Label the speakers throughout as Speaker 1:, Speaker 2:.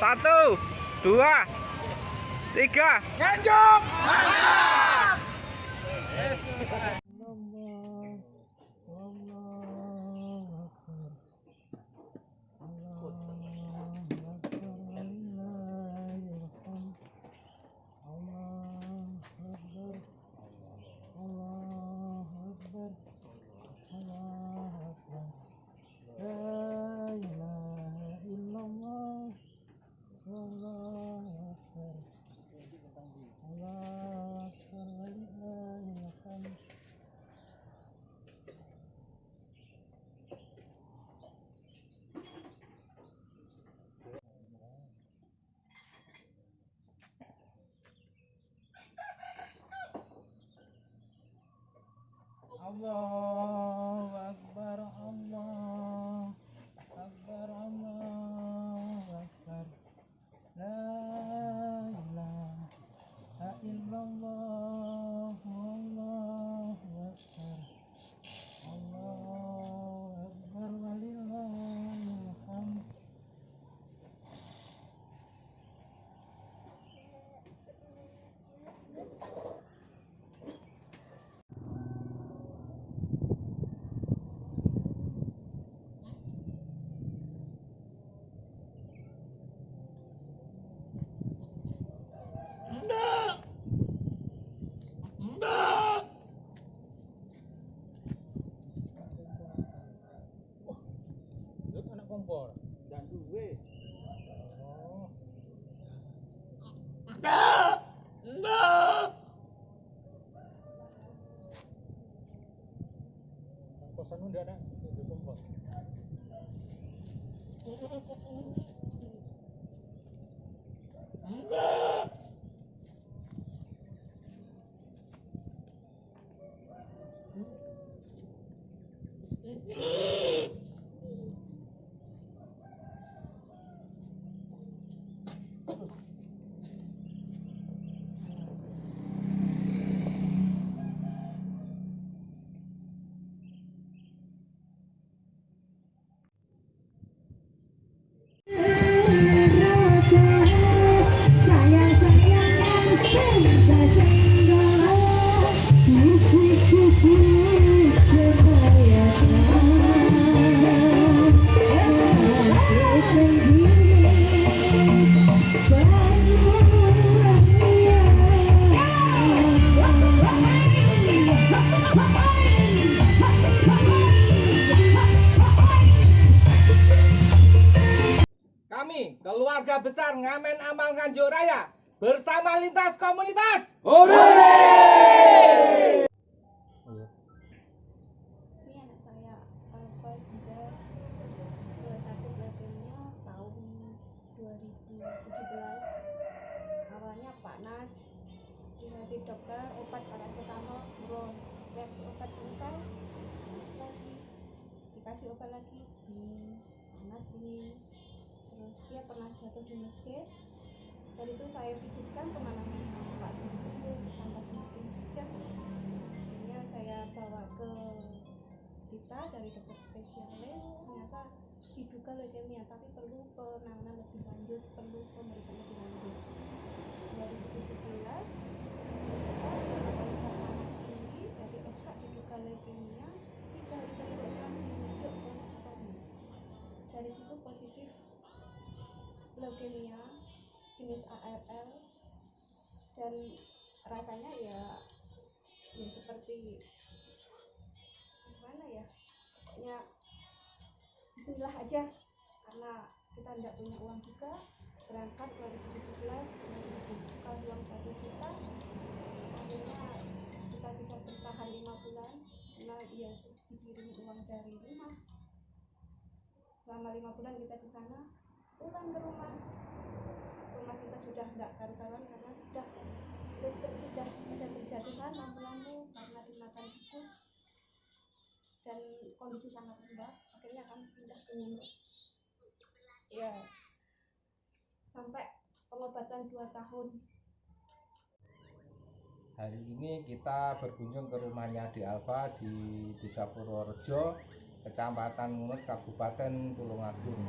Speaker 1: Satu, dua, tiga.
Speaker 2: Nganjuk. Allahu Akbar, Allahu Akbar, Allahu Akbar. La ilaha illallah, Allahu Akbar. Allahu Akbar walillahil hamd. Anak kompor dan duwe. Oh. Kosan udah ada di kompor. Kami, keluarga besar Ngamen Amal Nganjuk Raya, bersama lintas komunitas. Hore!
Speaker 3: Ini anak saya, Alfa Zida 21 leukemia tahun 2017. Awalnya panas, dikasih dokter obat paracetamol, turun. Reaksi obat selesai, panas lagi, dikasih obat lagi, dingin, panas dingin. Terus dia pernah jatuh di masjid. Dan itu saya pijitkan kemana-mana, tak sembuh-sembuh, tambah semakin pucat. Akhirnya saya bawa ke kita dari dokter spesialis, ternyata diduga leukemia, tapi perlu penanganan lebih lanjut, perlu pemeriksaan lebih lanjut. 2017 SK analisa panas tinggi, dari SK diduga leukemia, 3 hari berikutnya dirujuk ke Sutomo. Dari situ positif leukemia jenis ALL, dan rasanya ya seperti gimana ya, pokoknya bismillah aja, karena kita tidak punya uang juga. Berangkat 2017 dibuka uang 1 juta, akhirnya kita bisa bertahan 5 bulan karena ya dikirim uang dari rumah. Selama 5 bulan kita di sana, pulang ke rumah kita sudah tidak karu-karuan karena sudah listrik sudah ada berjatuhan, lampu-lampu karena dimakan tikus dan kondisi sangat lembab. Akhirnya kami pindah ke Ngunuk ya, sampai pengobatan 2 tahun.
Speaker 2: Hari ini kita berkunjung ke rumahnya Di Alfa di Desa Purworejo, Kecamatan Ngunut, Kabupaten Tulungagung.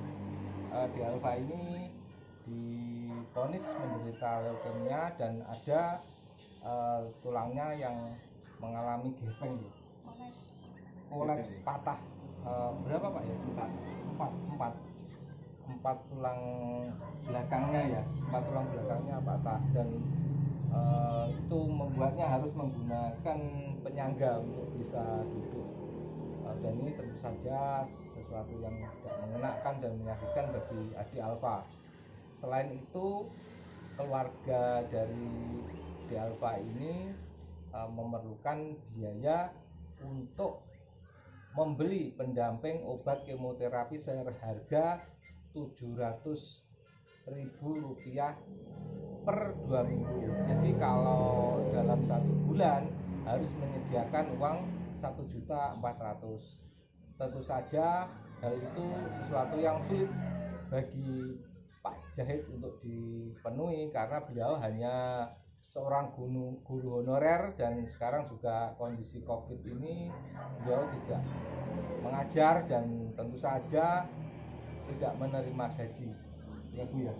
Speaker 2: di Alfa ini divonis menderita leukemia dan ada tulangnya yang mengalami gepeng, kolaps patah. Berapa Pak ya? Empat tulang belakangnya ya, empat tulang belakangnya patah dan itu membuatnya harus menggunakan penyangga untuk bisa duduk. Dan ini tentu saja sesuatu yang tidak mengenakan dan menyakitkan bagi Adi Alfa. Selain itu, keluarga dari Adi Alfa ini memerlukan biaya untuk membeli pendamping obat kemoterapi seharga Rp700.000 per 2 minggu. Jadi kalau dalam 1 bulan harus menyediakan uang 1.400.000. Tentu saja hal itu sesuatu yang sulit bagi Pak Jahid untuk dipenuhi karena beliau hanya seorang guru honorer dan sekarang juga kondisi COVID ini beliau tidak mengajar dan tentu saja tidak menerima gaji, ya Bu ya.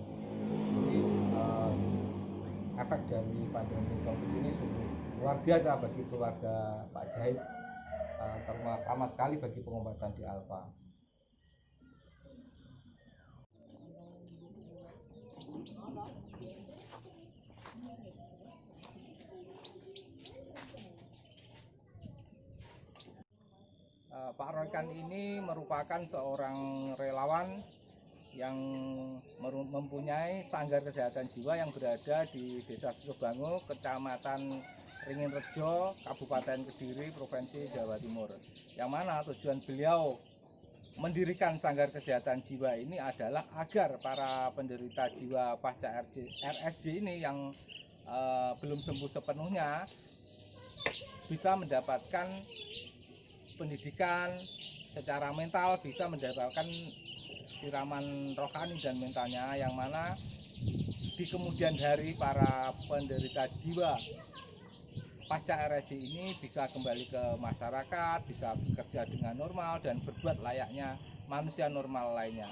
Speaker 2: Jadi efek dari pandemi COVID ini sungguh luar biasa bagi keluarga Pak Jahid, terutama sekali bagi pengobatan di Alfa. Pak Roykan ini merupakan seorang relawan yang mempunyai sanggar kesehatan jiwa yang berada di Desa Susobangu, Kecamatan Ringinrejo, Kabupaten Kediri, Provinsi Jawa Timur. Yang mana tujuan beliau mendirikan sanggar kesehatan jiwa ini adalah agar para penderita jiwa pasca RSJ ini yang belum sembuh sepenuhnya bisa mendapatkan pendidikan secara mental, bisa mendapatkan siraman rohani dan mentalnya, yang mana di kemudian hari para penderita jiwa pasca RSJ ini bisa kembali ke masyarakat, bisa bekerja dengan normal dan berbuat layaknya manusia normal lainnya.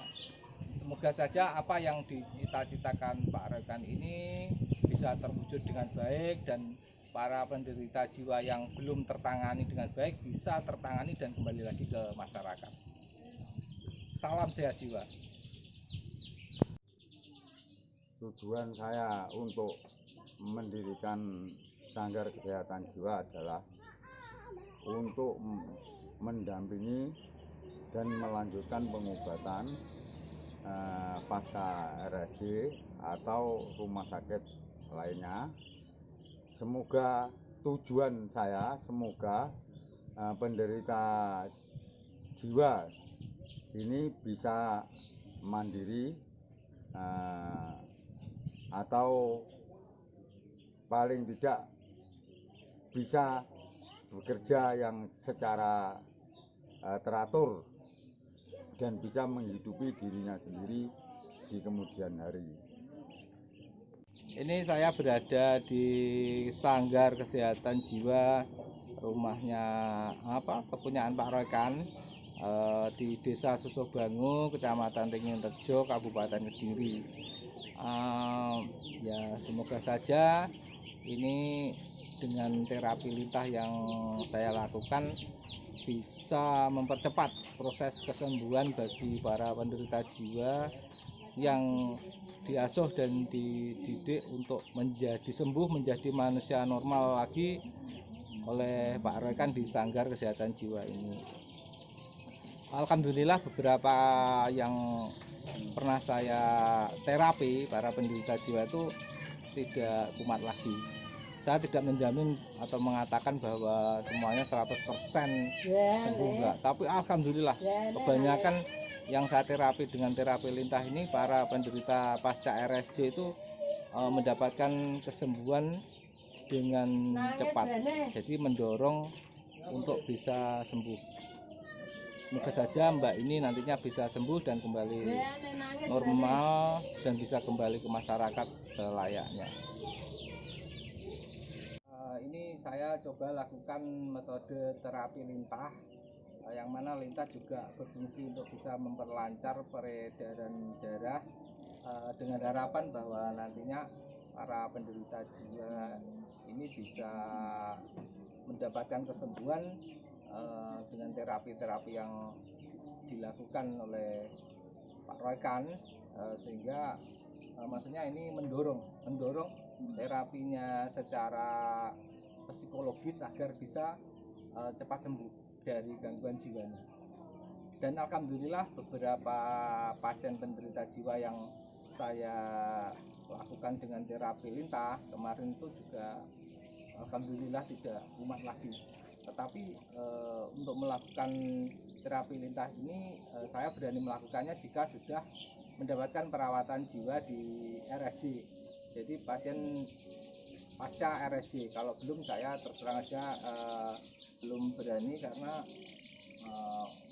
Speaker 2: Semoga saja apa yang dicita-citakan Pak Roykan ini bisa terwujud dengan baik dan para penderita jiwa yang belum tertangani dengan baik bisa tertangani dan kembali lagi ke masyarakat. Salam sehat jiwa.
Speaker 4: Tujuan saya untuk mendirikan sanggar kesehatan jiwa adalah untuk mendampingi dan melanjutkan pengobatan pasca RSJ atau rumah sakit lainnya. Semoga tujuan saya, semoga penderita jiwa ini bisa mandiri atau paling tidak bisa bekerja yang secara teratur dan bisa menghidupi dirinya sendiri di kemudian hari.
Speaker 2: Ini saya berada di Sanggar Kesehatan Jiwa rumahnya kepunyaan Pak Roykan di Desa Susobangu, Kecamatan Ringinrejo, Kabupaten Kediri. Ya semoga saja ini dengan terapi lintah yang saya lakukan bisa mempercepat proses kesembuhan bagi para penderita jiwa yang diasuh dan dididik untuk menjadi sembuh, menjadi manusia normal lagi oleh Pak Roykan di Sanggar Kesehatan Jiwa ini. Alhamdulillah beberapa yang pernah saya terapi para penderita jiwa itu tidak kumat lagi. Saya tidak menjamin atau mengatakan bahwa semuanya 100% sembuh enggak, tapi alhamdulillah kebanyakan yang saya terapi dengan terapi lintah ini para penderita pasca RSJ itu mendapatkan kesembuhan dengan cepat, jadi mendorong untuk bisa sembuh. Semoga saja Mbak ini nantinya bisa sembuh dan kembali normal dan bisa kembali ke masyarakat selayaknya. Ini saya coba lakukan metode terapi lintah yang mana lintah juga berfungsi untuk bisa memperlancar peredaran darah, dengan harapan bahwa nantinya para penderita jiwa ini bisa mendapatkan kesembuhan dengan terapi-terapi yang dilakukan oleh Pak Roykan, sehingga maksudnya ini mendorong terapinya secara psikologis agar bisa cepat sembuh dari gangguan jiwanya. Dan alhamdulillah beberapa pasien penderita jiwa yang saya lakukan dengan terapi lintah kemarin itu juga alhamdulillah tidak kumat lagi. Tetapi untuk melakukan terapi lintah ini saya berani melakukannya jika sudah mendapatkan perawatan jiwa di RSJ. Jadi pasien pasca RSJ, kalau belum saya terus terang aja belum berani karena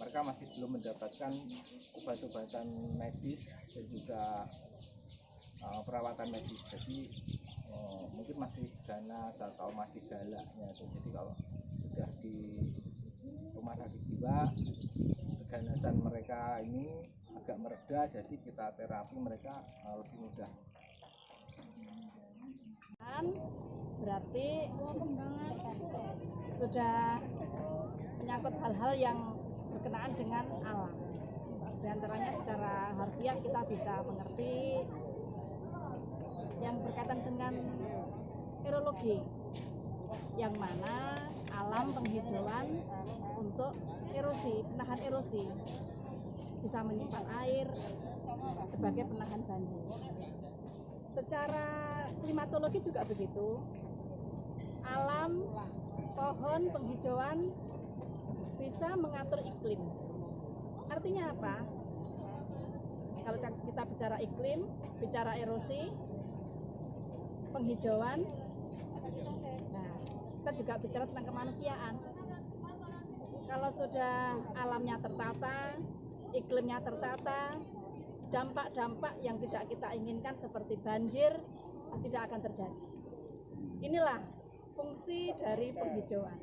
Speaker 2: mereka masih belum mendapatkan obat-obatan medis dan juga perawatan medis. Jadi mungkin masih ganas atau masih galaknya itu. Jadi kalau sudah di rumah sakit jiwa, keganasan mereka ini agak mereda, jadi kita terapi mereka lebih mudah.
Speaker 5: Berarti sudah menyangkut hal-hal yang berkenaan dengan alam. Di antaranya secara harfiah kita bisa mengerti yang berkaitan dengan aerologi, yang mana alam penghijauan untuk erosi, penahan erosi, bisa menyimpan air sebagai penahan banjir. Secara klimatologi juga begitu, alam, pohon, penghijauan bisa mengatur iklim. Artinya apa? Kalau kita bicara iklim, bicara erosi, penghijauan, nah kita juga bicara tentang kemanusiaan. Kalau sudah alamnya tertata, iklimnya tertata, dampak-dampak yang tidak kita inginkan seperti banjir tidak akan terjadi. Inilah fungsi dari penghijauan.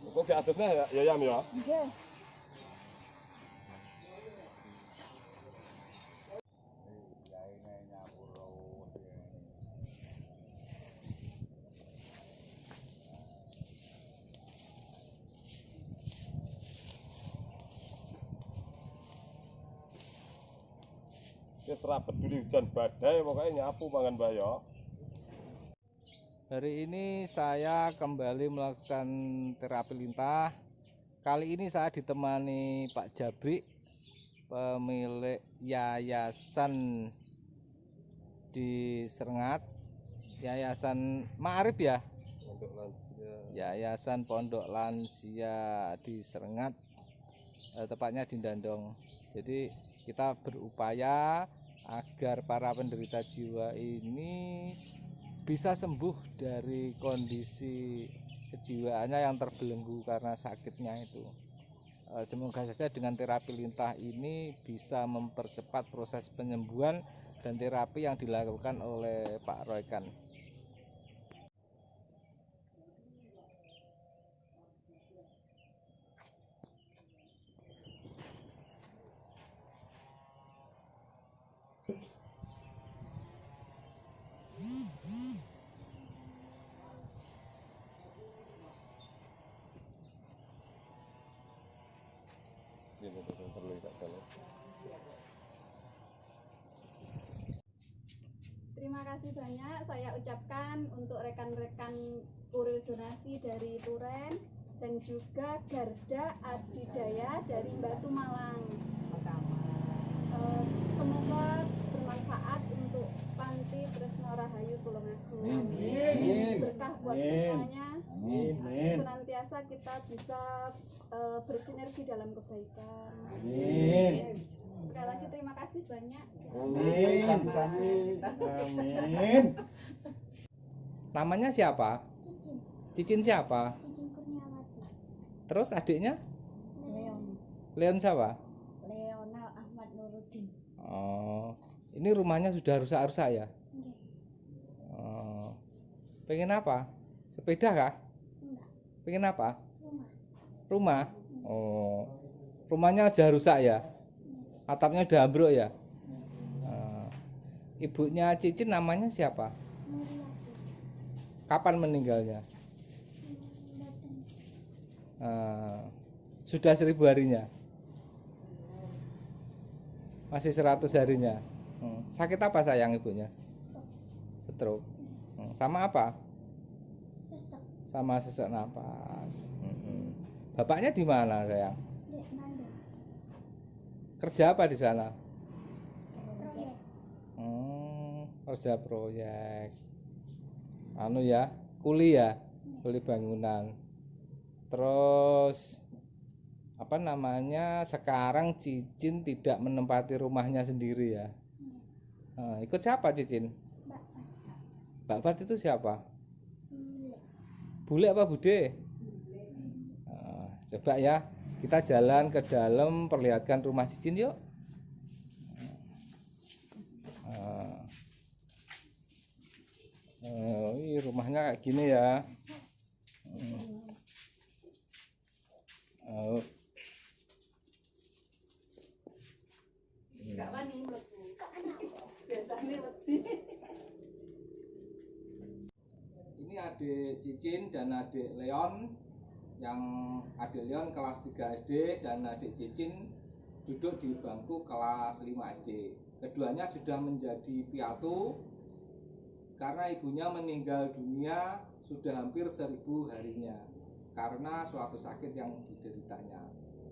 Speaker 6: Kok gak adusnya ya Yam ya?
Speaker 5: Nggih.
Speaker 6: Wis ora peduli hujan badai pokoknya nyapu mangan Mbah ya.
Speaker 2: Hari ini saya kembali melakukan terapi lintah. Kali ini saya ditemani Pak Jabrik, pemilik yayasan di Serengat, Yayasan Ma'arif ya,
Speaker 6: Pondok lansia.
Speaker 2: Yayasan Pondok Lansia di Serengat, tepatnya di Dandong. Jadi kita berupaya agar para penderita jiwa ini bisa sembuh dari kondisi kejiwaannya yang terbelenggu karena sakitnya itu. Semoga saja dengan terapi lintah ini bisa mempercepat proses penyembuhan dan terapi yang dilakukan oleh Pak Roykan.
Speaker 3: Terima kasih banyak saya ucapkan untuk rekan-rekan kurir donasi dari Turen dan juga Garda Adidaya dari Batu Malang. Semoga bermanfaat untuk Panti Tresno Rahayu Tulungagung. Berkah buat semuanya. Senantiasa kita bisa bersinergi dalam kebaikan. Sekali lagi terima kasih banyak.
Speaker 4: Amin.
Speaker 2: Namanya siapa?
Speaker 3: Cicin,
Speaker 2: Cicin siapa?
Speaker 3: Cicin Kurniawati.
Speaker 2: Terus adiknya?
Speaker 5: Leon.
Speaker 2: Leon siapa?
Speaker 5: Leonal Ahmad Nuruddin.
Speaker 2: Oh, ini rumahnya sudah rusak-rusak ya?
Speaker 5: Nggih.
Speaker 2: Oh, pengen apa? Sepeda kah?
Speaker 5: Enggak.
Speaker 2: Pengen apa?
Speaker 5: Rumah.
Speaker 2: Rumah? Oh, rumahnya sudah rusak ya? Atapnya udah ambruk ya? Ibunya Cicin namanya siapa?
Speaker 5: Muriati.
Speaker 2: Kapan meninggalnya?
Speaker 5: Datang.
Speaker 2: Sudah 1000 harinya? Masih 100 harinya? Sakit apa sayang ibunya? Stroke. Sama apa?
Speaker 5: Sesek.
Speaker 2: Sama sesak napas. Bapaknya di mana sayang?
Speaker 5: Dek Nanda.
Speaker 2: Kerja apa di sana?
Speaker 5: Proyek.
Speaker 2: Kerja proyek. Anu ya, kuli ya, kuli bangunan. Terus apa namanya? Sekarang Cicin tidak menempati rumahnya sendiri ya. Ikut siapa Cicin? Mbak Fat itu siapa? Bule apa Bude? Coba ya, kita jalan ke dalam, perlihatkan rumah Cicin yuk. Ini rumahnya kayak gini ya. Ini adik Cicin dan adik Leon. Yang adik Leon kelas 3 SD dan adik Cicin duduk di bangku kelas 5 SD. Keduanya sudah menjadi piatu karena ibunya meninggal dunia sudah hampir 1000 harinya karena suatu sakit yang dideritanya.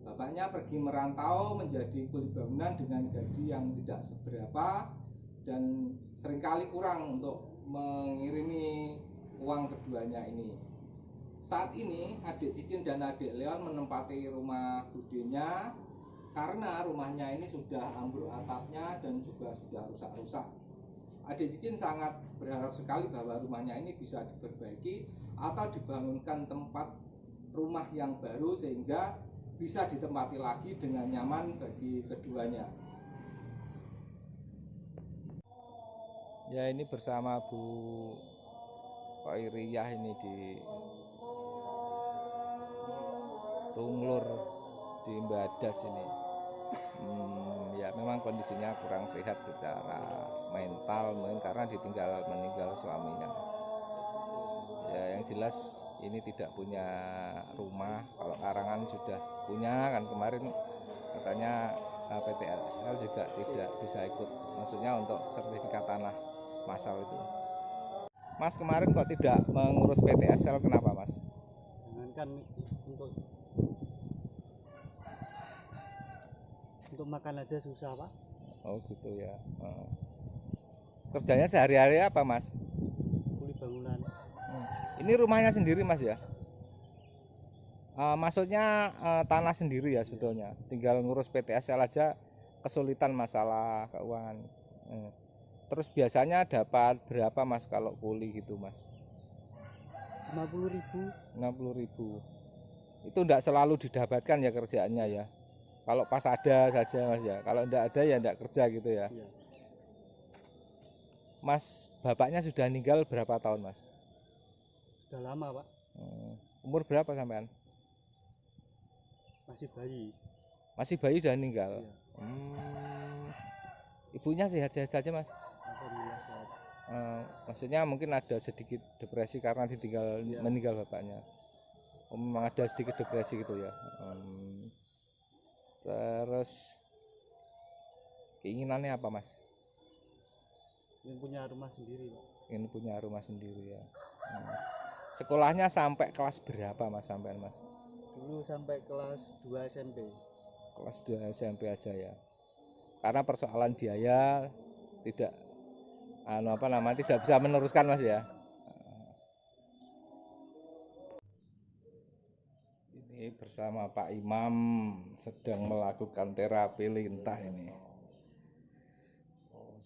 Speaker 2: Bapaknya pergi merantau menjadi kuli bangunan dengan gaji yang tidak seberapa dan seringkali kurang untuk mengirimi uang keduanya ini. Saat ini adik Cicin dan adik Leon menempati rumah budenya karena rumahnya ini sudah ambruk atapnya dan juga sudah rusak-rusak. Adik Cicin sangat berharap sekali bahwa rumahnya ini bisa diperbaiki atau dibangunkan tempat rumah yang baru sehingga bisa ditempati lagi dengan nyaman bagi keduanya. Ya, ini bersama Bu Khairiyah ini di Tunglur di Mbadas ini. Ya memang kondisinya kurang sehat secara mental mungkin karena meninggal suaminya. Ya yang jelas ini tidak punya rumah. Kalau Karangan sudah punya kan, kemarin katanya PTSL juga tidak bisa ikut, maksudnya untuk sertifikat tanah massal itu. Mas kemarin kok tidak mengurus PTSL, kenapa Mas?
Speaker 7: Kan untuk makan aja susah Pak.
Speaker 2: Oh gitu ya. Kerjanya sehari-hari apa Mas?
Speaker 7: Kuli bangunan.
Speaker 2: Ini rumahnya sendiri Mas ya? Maksudnya tanah sendiri ya sebetulnya. Tinggal ngurus PTSL aja kesulitan masalah keuangan. Terus biasanya dapat berapa Mas kalau kuli gitu Mas?
Speaker 7: 50.000.
Speaker 2: 50.000. Itu enggak selalu didapatkan ya kerjaannya ya. Kalau pas ada saja Mas ya. Kalau enggak ada ya enggak kerja gitu ya.
Speaker 7: Iya.
Speaker 2: Mas, bapaknya sudah meninggal berapa tahun Mas?
Speaker 7: Sudah lama Pak.
Speaker 2: Umur berapa sampean?
Speaker 7: Masih bayi.
Speaker 2: Masih bayi sudah meninggal.
Speaker 7: Iya.
Speaker 2: Ibunya sehat-sehat saja Mas?
Speaker 7: Alhamdulillah sehat.
Speaker 2: Maksudnya mungkin ada sedikit depresi karena ditinggal
Speaker 7: Iya.
Speaker 2: meninggal bapaknya. Memang ada sedikit depresi gitu ya. Terus keinginannya apa Mas?
Speaker 7: Ingin punya rumah sendiri Pak.
Speaker 2: Ingin punya rumah sendiri ya. Sekolahnya sampai kelas berapa Mas sampean Mas?
Speaker 7: Dulu sampai kelas 2 SMP.
Speaker 2: Kelas 2 SMP aja ya. Karena persoalan biaya tidak tidak bisa meneruskan Mas ya. Ini bersama Pak Imam sedang melakukan terapi lintah ini.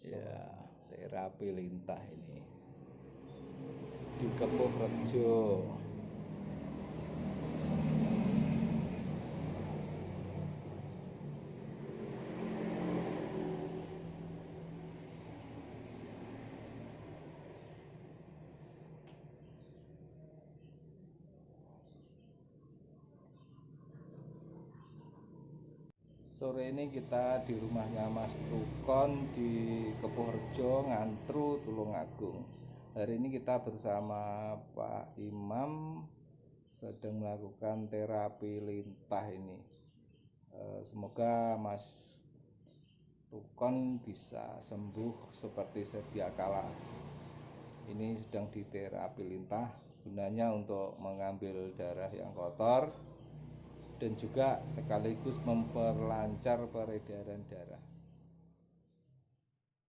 Speaker 2: Ya, terapi lintah ini di Kepuh Rejo. Sore ini kita di rumahnya Mas Tukon di Kepurejo, Ngantru, Tulungagung. Hari ini kita bersama Pak Imam sedang melakukan terapi lintah ini. Semoga Mas Tukon bisa sembuh seperti sedia kala. Ini sedang diterapi lintah, gunanya untuk mengambil darah yang kotor dan juga sekaligus memperlancar peredaran darah.